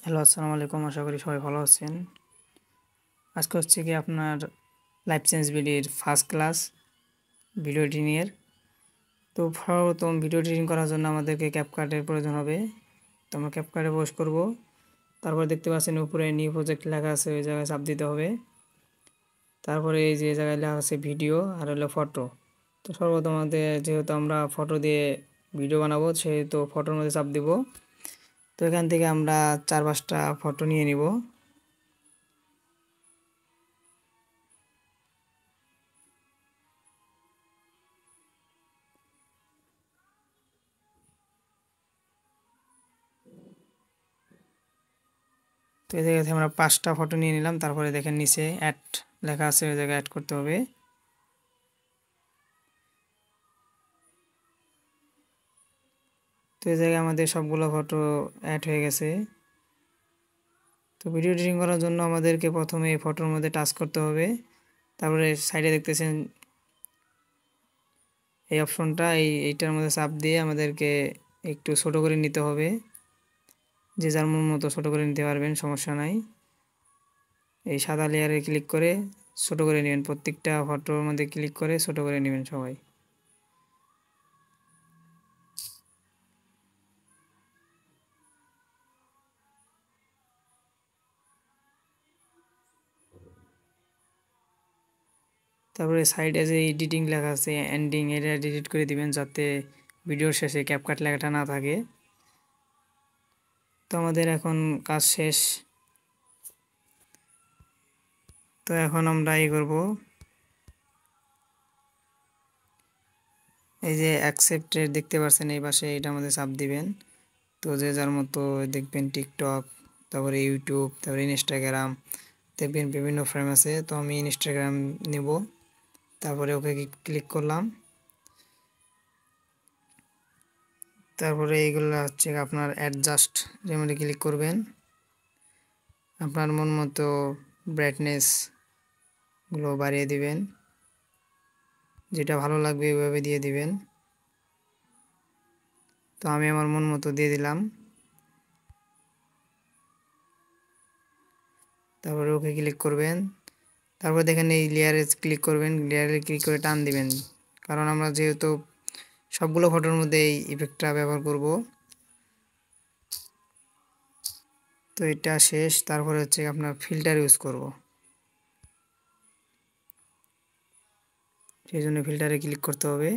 Hello, আসসালামু আলাইকুম। আশা করি সবাই ভালো আছেন। আজকে হচ্ছে কি আপনার লাইফ চেঞ্জ বিডির ফার্স্ট ক্লাস ভিডিও এডিটিংয়ের। তো সর্বপ্রথম ভিডিও এডিটিং করার জন্য আমাদেরকে ক্যাপকাটের প্রয়োজন হবে। তো আমরা ক্যাপকাটে প্রবেশ করব। তারপর দেখতে পাচ্ছেন উপরে নিউ প্রজেক্ট লেখা আছে, ওই জায়গায় চাপ দিতে হবে। তারপরে এই যে জায়গায় লেখা আছে ভিডিও আর হলো ফটো। তো সর্বপ্রথম আমাদের যেহেতু আমরা ফটো দিয়ে ভিডিও বানাবো, সেহেতু ফটোর মধ্যে চাপ দিব। তো এখান থেকে আমরা 4-5টা ফটো নিয়ে নিব। তো এই জায়গা থেকে আমরা 5টা ফটো নিয়ে নিলাম। তারপরে দেখেন নিচে অ্যাড লেখা আছে, ওই জায়গায় অ্যাড করতে হবে। তো এই জায়গায় আমাদের সবগুলো ফটো অ্যাড হয়ে গেছে। তো ভিডিও এডিটিং করার জন্য আমাদেরকে প্রথমে এই ফটোর মধ্যে টাচ করতে হবে। তারপরে সাইডে দেখতেছেন এই অপশনটা, এইটার মধ্যে চাপ দিয়ে আমাদেরকে একটু ছোট করে নিতে হবে। যে যার মন মতো ছোট করে নিতে পারবেন, সমস্যা নাই। এই সাদা লেয়ারে ক্লিক করে ছোট করে নেবেন, প্রত্যেকটা ফটোর মধ্যে ক্লিক করে ছোট করে নেবেন সবাই। তারপরে সাইডে যে এডিটিং লেখা আছে এন্ডিং, এটা ডিলিট করে দিবেন যাতে ভিডিওর শেষে ক্যাপকাট লেখাটা না থাকে। তো আমাদের এখন কাজ শেষ। তো এখন আমরা এই করব, এই যে অ্যাকসেপ্টেড দেখতে পাচ্ছেন এই পাশে, এটা আমাদের চাপ দিবেন। তো যে যার মতো দেখবেন টিকটক, তারপরে ইউটিউব, তারপরে ইনস্টাগ্রাম দেখবেন বিভিন্ন ফ্রেম আছে। তো আমি ইনস্টাগ্রাম নেব। তারপরে ওকে ক্লিক করলাম। তারপরে এইগুলো হচ্ছে আপনার অ্যাডজাস্ট যেমন ক্লিক করবেন। আপনার মন মতো ব্রাইটনেসগুলো বাড়িয়ে দিবেন, যেটা ভালো লাগবে ওইভাবে দিয়ে দিবেন। তো আমি আমার মন মতো দিয়ে দিলাম। তারপরে ওকে ক্লিক করবেন। তারপর দেখেন এই লেয়ারে ক্লিক করবেন, লেয়ারে ক্লিক করে টান দিবেন, কারণ আমরা যেহেতু সবগুলো ফটোর মধ্যে এই ইফেক্টটা ব্যবহার করব। তো এটা শেষ। তারপরে হচ্ছে আপনার ফিল্টার ইউজ করব, সেই জন্য ফিল্টারে ক্লিক করতে হবে।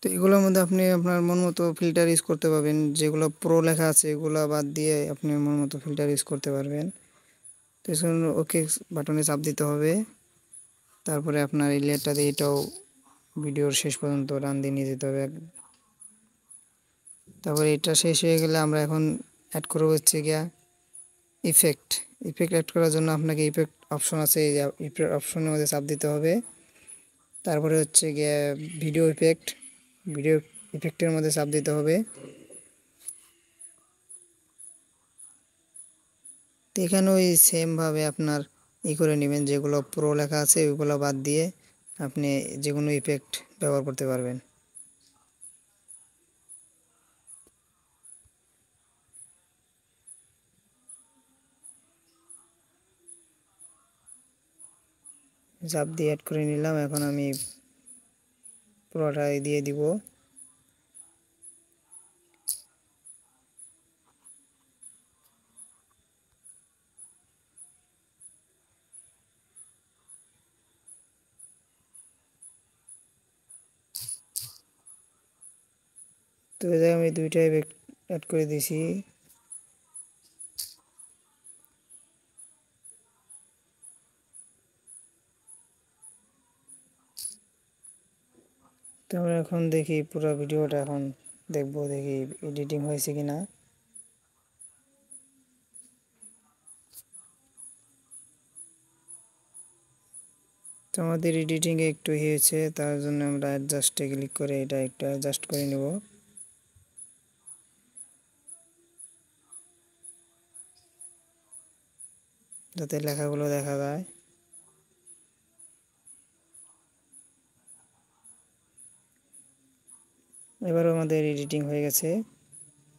তো এগুলোর মধ্যে আপনি আপনার মন মতো ফিল্টার ইউজ করতে পারবেন, যেগুলো প্রো লেখা আছে এগুলো বাদ দিয়ে আপনি মন মতো ফিল্টার ইউজ করতে পারবেন। তো এই জন্য ওকে বাটনে চাপ দিতে হবে। তারপরে আপনার এই লেয়ারটা দিয়ে এটাও ভিডিওর শেষ পর্যন্ত রান দিয়ে নিয়ে যেতে হবে। তারপরে এটা শেষ হয়ে গেলে আমরা এখন অ্যাড করবো হচ্ছে গিয়া ইফেক্ট। ইফেক্ট অ্যাড করার জন্য আপনাকে ইফেক্ট অপশন আছে, এই ইফেক্ট অপশনের মধ্যে চাপ দিতে হবে। তারপরে হচ্ছে গিয়ে ভিডিও ইফেক্ট, ভিডিও ইফেক্টের মধ্যে চাপ দিতে হবে। তো এখানে ওই সেমভাবে আপনার করে নেবেন, যেগুলো প্রো লেখা আছে ওইগুলো বাদ দিয়ে আপনি যে কোনো ইফেক্ট ব্যবহার করতে পারবেন। চাপ দিয়ে অ্যাড করে নিলাম। এখন আমি পুরোটাই দিয়ে দিব। তো এই জায়গায় আমি দুইটা ইফেক্ট অ্যাড করে দিয়েছি। তো আমরা এখন দেখি পুরো ভিডিওটা, এখন দেখবো দেখি এডিটিং হয়েছে কিনা। তো আমাদের এডিটিংয়ে একটু হয়েছে, তার জন্য আমরা অ্যাডজাস্টে ক্লিক করে এটা একটু অ্যাডজাস্ট করে নেব। যাতে লেখাগুলো দেখা যায়। এবারও আমাদের এডিটিং হয়ে গেছে।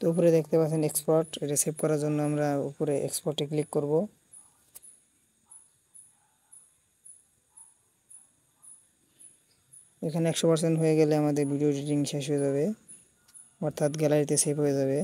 তো উপরে দেখতে পাচ্ছেন এক্সপোর্ট, এটা সেভ করার জন্য আমরা উপরে এক্সপোর্টে ক্লিক করব। এখানে 100% হয়ে গেলে আমাদের ভিডিও এডিটিং শেষ হয়ে যাবে, অর্থাৎ গ্যালারিতে সেভ হয়ে যাবে।